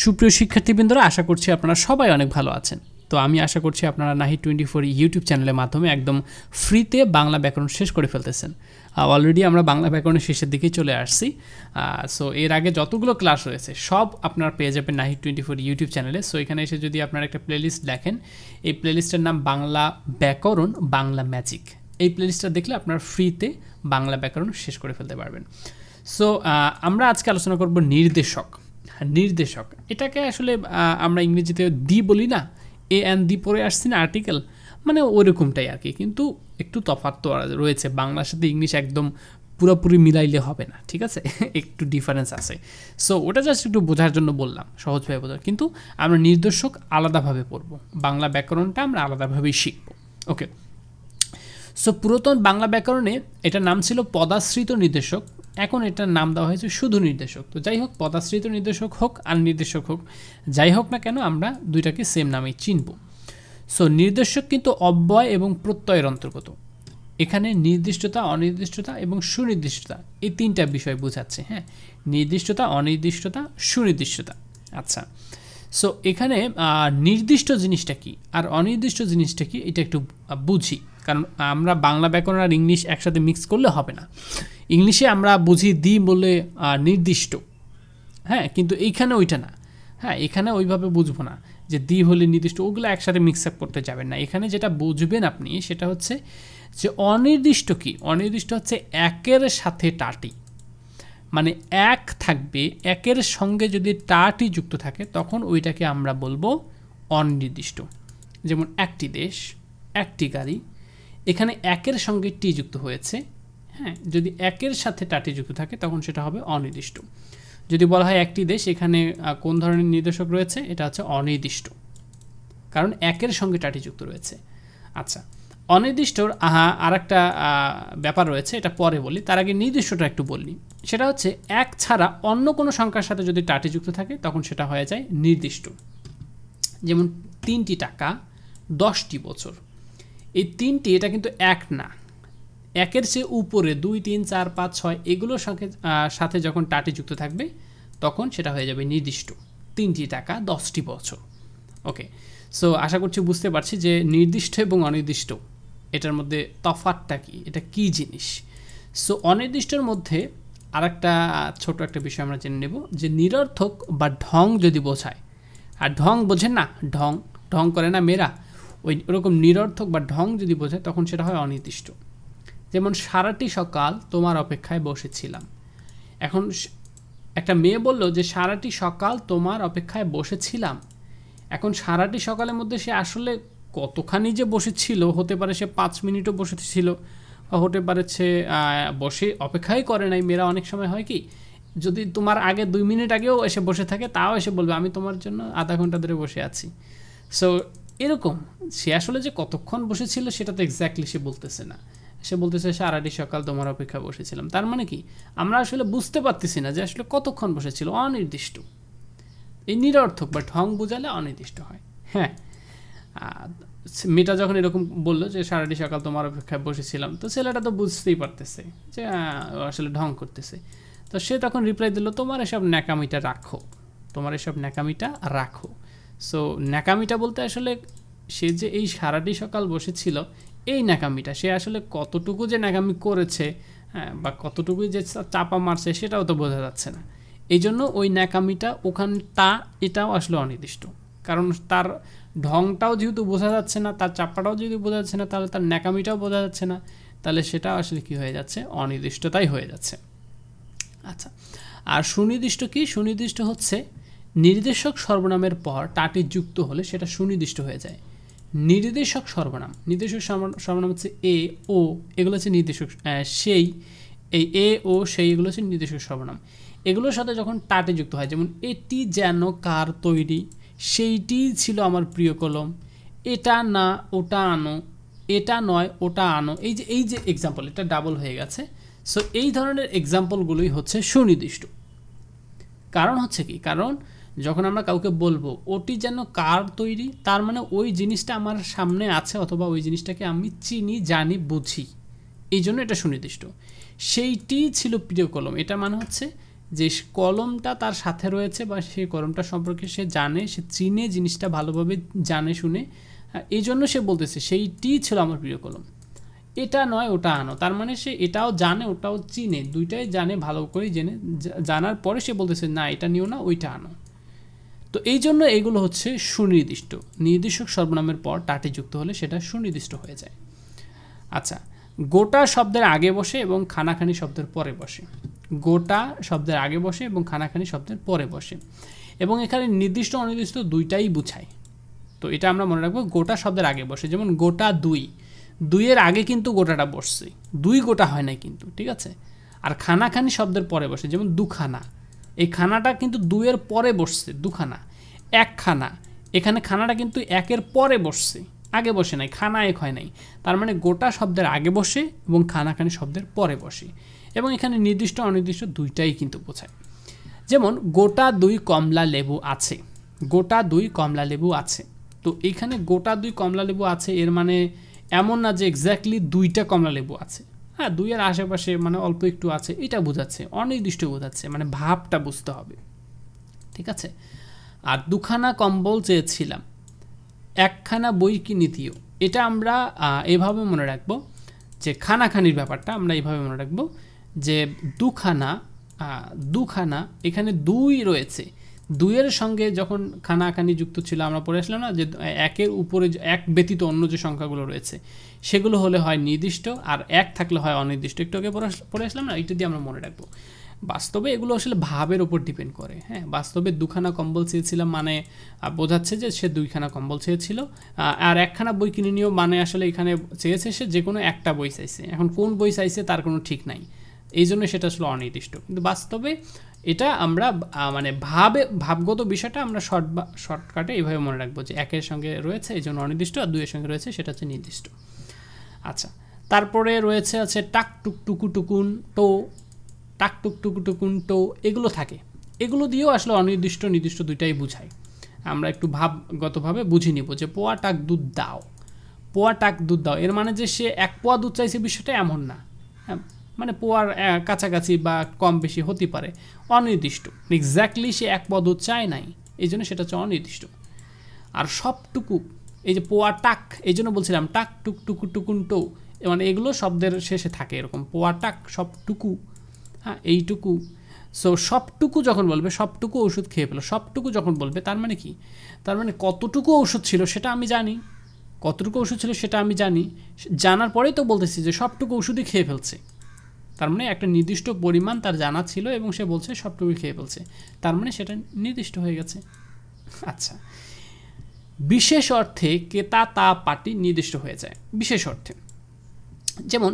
সুপ্রিয় শিক্ষার্থীবৃন্দরা, আশা করছি আপনারা সবাই অনেক ভালো আছেন। তো আমি আশা করছি আপনারা Nahid24 ইউটিউব চ্যানেলের মাধ্যমে একদম ফ্রিতে বাংলা ব্যাকরণ শেষ করে ফেলতেছেন। অলরেডি আমরা বাংলা ব্যাকরণের শেষের দিকেই চলে আসছি। সো এর আগে যতগুলো ক্লাস রয়েছে সব আপনারা পেয়ে যাবেন Nahid24 ইউটিউব চ্যানেলে। সো এখানে এসে যদি আপনারা একটা প্লেলিস্ট দেখেন, এই প্লেলিস্টের নাম বাংলা ব্যাকরণ বাংলা ম্যাজিক। এই প্লেলিস্টটা দেখলে আপনারা ফ্রিতে বাংলা ব্যাকরণ শেষ করে ফেলতে পারবেন। সো আমরা আজকে আলোচনা করব নির্দেশক। নির্দেশক এটাকে আসলে আমরা ইংরেজিতে দি বলি না, এ অ্যান্ড দি পরে আসছি না আর্টিকেল, মানে ওরকমটাই আর কি, কিন্তু একটু তফাৎ তো রয়েছে। বাংলার সাথে ইংলিশ একদম পুরোপুরি মিলাইলে হবে না, ঠিক আছে? একটু ডিফারেন্স আছে। সো ওটা জাস্ট একটু বোঝার জন্য বললাম, সহজভাবে বোঝা। কিন্তু আমরা নির্দেশক আলাদাভাবে পড়ব, বাংলা ব্যাকরণটা আমরা আলাদাভাবেই শিখব। ওকে, সো পুরাতন বাংলা ব্যাকরণে এটার নাম ছিল পদাশ্রিত নির্দেশক, এখন এটার নাম দেওয়া হয়েছে শুধু নির্দেশক। তো যাই হোক, পদাশ্রিত নির্দেশক হোক আর নির্দেশক হোক, যাই হোক না কেন, আমরা দুইটাকে সেম নামেই চিনব। সো নির্দেশক কিন্তু অব্যয় এবং প্রত্যয়ের অন্তর্গত। এখানে নির্দিষ্টতা, অনির্দিষ্টতা এবং সুনির্দিষ্টতা এই তিনটা বিষয় বোঝাচ্ছে। হ্যাঁ, নির্দিষ্টতা, অনির্দিষ্টতা, সুনির্দিষ্টতা। আচ্ছা, সো এখানে নির্দিষ্ট জিনিসটা কি আর অনির্দিষ্ট জিনিসটা কি এটা একটু বুঝি, কারণ আমরা বাংলা ব্যাকরণ আর ইংলিশ একসাথে মিক্স করলে হবে না। ইংলিশে আমরা বুঝি দি বলে নির্দিষ্ট, হ্যাঁ, কিন্তু এইখানে ওইটা না। হ্যাঁ, এখানে ওইভাবে বুঝবো না যে দি হলে নির্দিষ্ট, ওগুলো একসাথে মিক্স আপ করতে যাবেন না। এখানে যেটা বুঝবেন আপনি সেটা হচ্ছে যে অনির্দিষ্ট কি, অনির্দিষ্ট হচ্ছে একের সাথে টাটি, মানে এক থাকবে, একের সঙ্গে যদি টাটি যুক্ত থাকে তখন ওইটাকে আমরা বলবো অনির্দিষ্ট। যেমন একটি দেশ, একটি গাড়ি, এখানে একের সঙ্গে টি যুক্ত হয়েছে। হ্যাঁ, যদি একের সাথে টাটি যুক্ত থাকে তখন সেটা হবে অনির্দিষ্ট। যদি বলা হয় একটি দেশ, এখানে কোন ধরনের নির্দেশক রয়েছে, এটা হচ্ছে অনির্দিষ্ট, কারণ একের সঙ্গে টাটি যুক্ত রয়েছে। আচ্ছা, অনির্দিষ্টর আর একটা ব্যাপার রয়েছে, এটা পরে বলি, তার আগে নির্দিষ্টটা একটু বললি। সেটা হচ্ছে এক ছাড়া অন্য কোনো সংখ্যার সাথে যদি টাটি যুক্ত থাকে তখন সেটা হয়ে যায় নির্দিষ্ট। যেমন 3টি টাকা, 10টি বছর, এই 3টি এটা কিন্তু এক না, একের চেয়ে উপরে 2, 3, 4, 5, 6 এগুলোর সাথে যখন টাটি যুক্ত থাকবে তখন সেটা হয়ে যাবে নির্দিষ্ট। 3টি টাকা, 10টি বছর। ওকে, সো আশা করছি বুঝতে পারছি যে নির্দিষ্ট এবং অনির্দিষ্ট এটার মধ্যে তফাৎটা কি, এটা কি জিনিস। সো অনির্দিষ্টর মধ্যে আরেকটা ছোট একটা বিষয় আমরা জেনে নেব, যে নিরর্থক বা ঢং যদি বোঝায়, আর ঢং বোঝেন না, ঢং ঢং করে না মেয়েরা, ওরকম নিরর্থক বা ঢং যদি বোঝায় তখন সেটা হয় অনির্দিষ্ট। যেমন সারাটি সকাল তোমার অপেক্ষায় বসেছিলাম। এখন একটা মেয়ে বলল যে সারাটি সকাল তোমার অপেক্ষায় বসেছিলাম। এখন সারাটি সকালের মধ্যে সে আসলে কতখানি যে বসেছিল, হতে পারে সে 5 মিনিটও বসেছিল, হতে পারে সে বসে অপেক্ষাই করে নাই। মেয়েরা অনেক সময় হয় কি, যদি তোমার আগে 2 মিনিট আগেও এসে বসে থাকে তাও এসে বলবে আমি তোমার জন্য আধা ঘন্টা ধরে বসে আছি। সো এরকম সে আসলে যে কতক্ষণ বসেছিল সেটা তো এক্স্যাক্টলি সে বলতেছে না, সে বলতেছে সারাটি সকাল তোমার অপেক্ষা বসেছিলাম। তার মানে কি, আমরা আসলে বুঝতে পারতেছি না যে আসলে কতক্ষণ বসেছিল, অনির্দিষ্ট। এই নিরর্থক বা ঢং বোঝালে অনির্দিষ্ট হয়। হ্যাঁ, মেয়েটা যখন এরকম বললো যে সারাটি সকাল তোমার অপেক্ষায় বসেছিলাম, তো ছেলেটা তো বুঝতেই পারতেছে যে আসলে ঢং করতেছে। তো সে তখন রিপ্লাই দিল, তোমার এসব ন্যাকামিটা রাখো, তোমার এসব ন্যাকামিটা রাখো। সো ন্যাকামিটা বলতে আসলে সে যে এই সারাটি সকাল বসেছিল এই ন্যাকামিটা, সে আসলে কতটুকু যে ন্যাকামি করেছে, হ্যাঁ, বা কতটুকু যে চাপা মারছে সেটাও তো বোঝা যাচ্ছে না। এই জন্য ওই ন্যাকামিটা ওখানটা এটাও আসলে অনির্দিষ্ট, কারণ তার ঢংটাও যেহেতু বোঝা যাচ্ছে না, তার চাপাটাও যদি বোঝা যাচ্ছে না, তাহলে তার ন্যাকামিটাও বোঝা যাচ্ছে না, তাহলে সেটা আসলে কি হয়ে যাচ্ছে, অনির্দিষ্টতাই হয়ে যাচ্ছে। আচ্ছা, আর সুনির্দিষ্ট কি, সুনির্দিষ্ট হচ্ছে নির্দেশক সর্বনামের পর টাটি যুক্ত হলে সেটা সুনির্দিষ্ট হয়ে যায়। নির্দেশক সর্বনাম, নির্দেশক সর্বনাম হচ্ছে এ, ও, এগুলো হচ্ছে নির্দেশক, সেই, এই এ, ও, সেই, এগুলো হচ্ছে নির্দেশক সর্বনাম। এগুলোর সাথে যখন টাটি যুক্ত হয়, যেমন এটি যেন কার তৈরি, সেইটি ছিল আমার প্রিয় কলম, এটা না ওটা আনো, এটা নয় ওটা আনো, এই যে এক্সাম্পল, এটা ডাবল হয়ে গেছে। সো এই ধরনের এক্সাম্পলগুলোই হচ্ছে সুনির্দিষ্ট। কারণ হচ্ছে কি, কারণ যখন আমরা কাউকে বলবো ওটি যেন কার তৈরি, তার মানে ওই জিনিসটা আমার সামনে আছে, অথবা ওই জিনিসটাকে আমি চিনি, জানি, বুঝি, এই জন্য এটা সুনির্দিষ্ট। সেইটি ছিল প্রিয় কলম, এটা মানে হচ্ছে যে কলমটা তার সাথে রয়েছে বা সেই কলমটা সম্পর্কে সে জানে, সে চিনে জিনিসটা ভালোভাবে জানে শুনে, এই জন্য সে বলতেছে সেইটি ছিল আমার প্রিয় কলম, এটা নয় ওটা আনো। তার মানে সে এটাও জানে ওটাও চিনে, দুইটাই জানে ভালো করে জেনে, জানার পরে সে বলতেছে না এটা নিও না ওইটা আনো। তো এই জন্য এগুলো হচ্ছে সুনির্দিষ্ট। নির্দিষ্ট সর্বনামের পর টাটি যুক্ত হলে সেটা সুনির্দিষ্ট হয়ে যায়। আচ্ছা, গোটা শব্দের আগে বসে এবং খানাখানি শব্দের পরে বসে। গোটা শব্দের আগে বসে এবং খানাখানি শব্দের পরে বসে, এবং এখানে নির্দিষ্ট অনির্দিষ্ট দুইটাই বুঝায়। তো এটা আমরা মনে রাখবো, গোটা শব্দের আগে বসে, যেমন গোটা দুই, দুইয়ের আগে কিন্তু গোটাটা বসছে, দুই গোটা হয় নাই কিন্তু, ঠিক আছে। আর খানাখানি শব্দের পরে বসে, যেমন দুখানা, এই খানাটা কিন্তু দুইয়ের পরে বসছে, দুখানা। একখানা, এখানে খানাটা কিন্তু একের পরে বসছে, আগে বসে নাই, খানা এক হয় নাই। তার মানে গোটা শব্দের আগে বসে এবং খানাখানি শব্দের পরে বসে, এবং এখানে নির্দিষ্ট অনির্দিষ্ট দুইটাই কিন্তু বোঝায়। যেমন গোটা দুই কমলা লেবু আছে, গোটা দুই কমলা লেবু আছে। তো এখানে গোটা দুই কমলা লেবু আছে এর মানে এমন না যে এক্স্যাক্টলি দুইটা কমলা লেবু আছে, হ্যাঁ দুইয়ের আশেপাশে মানে অল্প একটু আছে, এটা বোঝাচ্ছে, অনির্দিষ্ট বোঝাচ্ছে, মানে ভাবটা বুঝতে হবে, ঠিক আছে। আর দুখানা কম্বল চেয়েছিলাম, একখানা বই কিনে দিও, এটা আমরা এভাবে মনে রাখবো যে খানাখানির ব্যাপারটা আমরা এইভাবে মনে রাখবো যে দুখানা, দুখানা এখানে দুই রয়েছে, দুইয়ের সঙ্গে যখন খানাখানি যুক্ত ছিল আমরা পড়ে আসলাম না যে একের উপরে এক ব্যতীত অন্য যে সংখ্যাগুলো রয়েছে সেগুলো হলে হয় নির্দিষ্ট, আর এক থাকলে হয় অনির্দিষ্ট। একটু আগে পড়ে আসলাম না, এটা দিয়ে আমরা মনে রাখবো। বাস্তবে এগুলো আসলে ভাবের উপর ডিপেন্ড করে, হ্যাঁ। বাস্তবে দুখানা কম্বল চেয়েছিলাম মানে বোঝাচ্ছে যে সে দুইখানা কম্বল চেয়েছিল, আর একখানা বই কিনে নিও মানে আসলে এখানে চেয়েছে সে যে কোনো একটা বই চাইছে, এখন কোন বই চাইছে তার কোনো ঠিক নাই, এই জন্য সেটা আসলে অনির্দিষ্ট। কিন্তু বাস্তবে এটা আমরা মানে ভাবগত বিষয়টা আমরা শর্টকাটে এইভাবে মনে রাখবো যে একের সঙ্গে রয়েছে এই জন্য অনির্দিষ্ট, আর দুইয়ের সঙ্গে রয়েছে সেটা হচ্ছে নির্দিষ্ট। আচ্ছা, তারপরে রয়েছে আছে টাক টুক টুকু টুকুন টো, টাক টুক টুকু টুকুন টো, এগুলো থাকে, এগুলো দিয়েও আসলে অনির্দিষ্ট নির্দিষ্ট দুইটাই বুঝায়। আমরা একটু ভাবগতভাবে বুঝে নিব যে পোয়া টাক দুধ দাও, পোয়া টাক দুধ দাও এর মানে যে সে এক পোয়া দুধ চাইছে বিষয়টা এমন না, হ্যাঁ, মানে পোয়ার কাছাকাছি বা কম বেশি হতে পারে, অনির্দিষ্ট, এক্স্যাক্টলি সে এক পোয়া দুধ চায় নাই, এই জন্য সেটা হচ্ছে অনির্দিষ্ট। আর সবটুকু, এই যে পোয়া টাক, এই জন্য বলছিলাম টাক টুক টুকু টুকুন টো, মানে এগুলো শব্দের শেষে থাকে এরকম, পোয়া টাক সবটুকু, হ্যাঁ এইটুকু। সো সবটুকু যখন বলবে, সবটুকু ওষুধ খেয়ে ফেলো, সবটুকু যখন বলবে তার মানে কি, তার মানে কতটুকু ওষুধ ছিল সেটা আমি জানি, কতটুকু ওষুধ ছিল সেটা আমি জানি, জানার পরেই তো বলতেছি যে সবটুকু ওষুধই খেয়ে ফেলছে। তার মানে একটা নির্দিষ্ট পরিমাণ তার জানা ছিল এবং সে বলছে সবটুকু খেয়ে ফেলছে, তার মানে সেটা নির্দিষ্ট হয়ে গেছে। আচ্ছা, বিশেষ অর্থে কেতা তা পাটি নির্দিষ্ট হয়ে যায় বিশেষ অর্থে। যেমন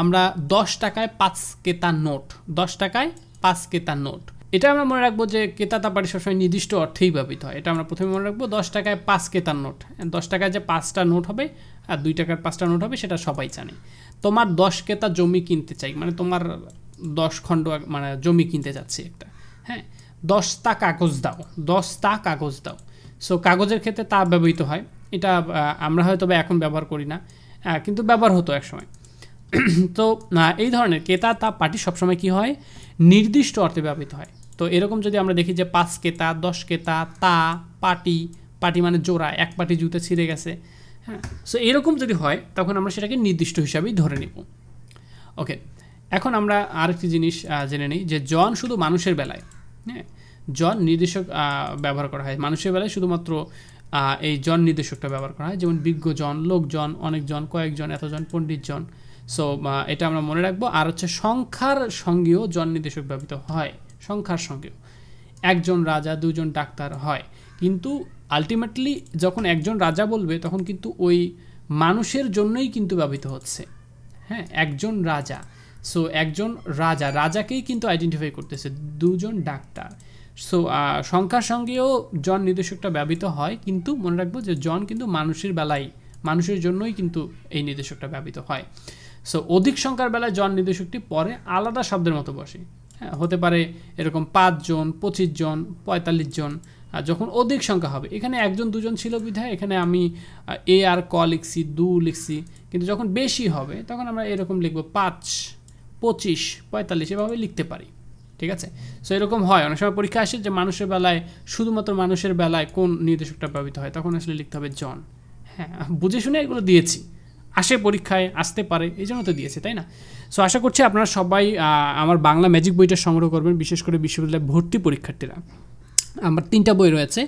আমরা 10 টাকায় 5 কেতা নোট, 10 টাকায় 5 কেতা নোট, এটা আমরা মনে রাখবো যে কেতা তা পাটি সবসময় নির্দিষ্ট অর্থেই ব্যবহৃত হয়, এটা আমরা প্রথমে মনে রাখবো। 10 টাকায় 5 কেতার নোট, 10 টাকায় যে 5টা নোট হবে আর 2 টাকার 5টা নোট হবে সেটা সবাই জানে। তোমার 10 কেতা জমি কিনতে চাই, মানে তোমার 10 খণ্ড মানে জমি কিনতে যাচ্ছে একটা, হ্যাঁ। 10টা কাগজ দাও, 10টা কাগজ দাও। সো কাগজের ক্ষেত্রে তা ব্যবহৃত হয়, এটা আমরা হয়তো এখন ব্যবহার করি না, কিন্তু ব্যবহার হতো এক সময়। তো এই ধরনের কেতা তা পাটি সবসময় কি হয়, নির্দিষ্ট অর্থে ব্যবহৃত হয়। তো এরকম যদি আমরা দেখি যে 5 কেতা, 10 কেতা, তা, পাটি, পাটি মানে জোড়া, এক পাটি জুতে ছিঁড়ে গেছে, হ্যাঁ। সো এরকম যদি হয় তখন আমরা সেটাকে নির্দিষ্ট হিসাবেই ধরে নিব। ওকে, এখন আমরা আরেকটি জিনিস জেনে নিই যে জন শুধু মানুষের বেলায়, হ্যাঁ, জন নির্দেশক ব্যবহার করা হয়, মানুষের বেলায় শুধুমাত্র এই জন নির্দেশকটা ব্যবহার করা হয়, যেমন বিজ্ঞজন, লোকজন, অনেকজন, কয়েকজন, এতজন, পণ্ডিতজন। সো এটা আমরা মনে রাখবো। আর হচ্ছে সংখ্যার সঙ্গেও জন নির্দেশক ব্যবহৃত হয়, সংখ্যার সঙ্গেও একজন রাজা, দুজন ডাক্তার হয়, কিন্তু আলটিমেটলি যখন একজন রাজা বলবে তখন কিন্তু ওই মানুষের জন্যই কিন্তু ব্যবহৃত হচ্ছে, হ্যাঁ, একজন রাজা। সো একজন রাজা, রাজাকেই কিন্তু আইডেন্টিফাই করতেছে, দুজন ডাক্তার। সো সংখ্যার সঙ্গেও জন নির্দেশকটা ব্যবহৃত হয়, কিন্তু মনে রাখবো যে জন কিন্তু মানুষের বেলায়, মানুষের জন্যই কিন্তু এই নির্দেশকটা ব্যবহৃত হয়। সো অধিক সংখ্যার বেলায় জন নির্দেশকটি পরে আলাদা শব্দের মতো বসে, হ্যাঁ, হতে পারে এরকম 5 জন, 25 জন, 45 জন। আর যখন অধিক সংখ্যা হবে, এখানে একজন দুজন ছিল বিধায় এখানে আমি এ আর ক লিখছি, দু লিখছি, কিন্তু যখন বেশি হবে তখন আমরা এরকম লিখবো 5, 25, 45 এভাবে লিখতে পারি, ঠিক আছে। সো এরকম হয় অনেক সময় পরীক্ষা আসে যে মানুষের বেলায় শুধুমাত্র মানুষের বেলায় কোন নির্দেশকটা ব্যবহৃত হয়, তখন আসলে লিখতে হবে জন। হ্যাঁ, বুঝে শুনে এগুলো দিয়েছি, আসে পরীক্ষায়, আসতে পারে, এই জন্য তো দিয়েছি, তাই না? সো আশা করছি আপনারা সবাই আমার বাংলা ম্যাজিক বইটা সংগ্রহ করবেন, বিশেষ করে বিশ্ববিদ্যালয়ে ভর্তি পরীক্ষার্থীরা। আমার 3টা বই রয়েছে,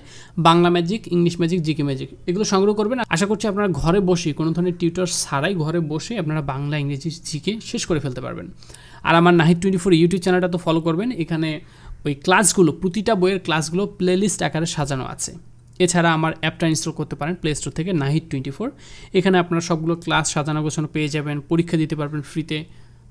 Bangla magic, English magic, GK magic, এগুলো সংগ্রহ করবেন। আশা করছি আপনারা ঘরে বসে কোনো ধরনের টিউটর ছাড়াই ঘরে বসে আপনারা বাংলা, ইংরেজি, জিকে শেষ করে ফেলতে পারবেন। আর আমার Nahid24 ইউটিউব চ্যানেলটা তো ফলো করবেন, এখানে ওই ক্লাসগুলো, প্রতিটা বইয়ের ক্লাসগুলো প্লেলিস্ট আকারে সাজানো আছে। এছাড়া আমার অ্যাপটা ইনস্টল করতে পারেন প্লে স্টোর থেকে, Nahid24। এখানে আপনারা সবগুলো ক্লাস সাজানো গোছানো পেয়ে যাবেন, পরীক্ষা দিতে পারবেন ফ্রিতে,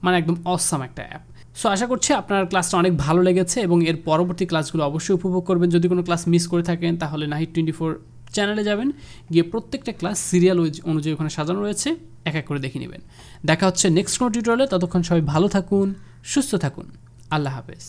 মানে একদম অসাম একটা অ্যাপ। সো আশা করছি আপনার ক্লাসটা অনেক ভালো লেগেছে এবং এর পরবর্তী ক্লাসগুলো অবশ্যই উপভোগ করবেন। যদি কোনো ক্লাস মিস করে থাকেন তাহলে Nahid24 চ্যানেলে যাবেন, গিয়ে প্রত্যেকটা ক্লাস সিরিয়াল অনুযায়ী ওখানে সাজানো রয়েছে, এক এক করে দেখে নেবেন। দেখা হচ্ছে নেক্সট কোনো টিউটোরিয়ালে, ততক্ষণ সবাই ভালো থাকুন, সুস্থ থাকুন, আল্লাহ হাফেজ।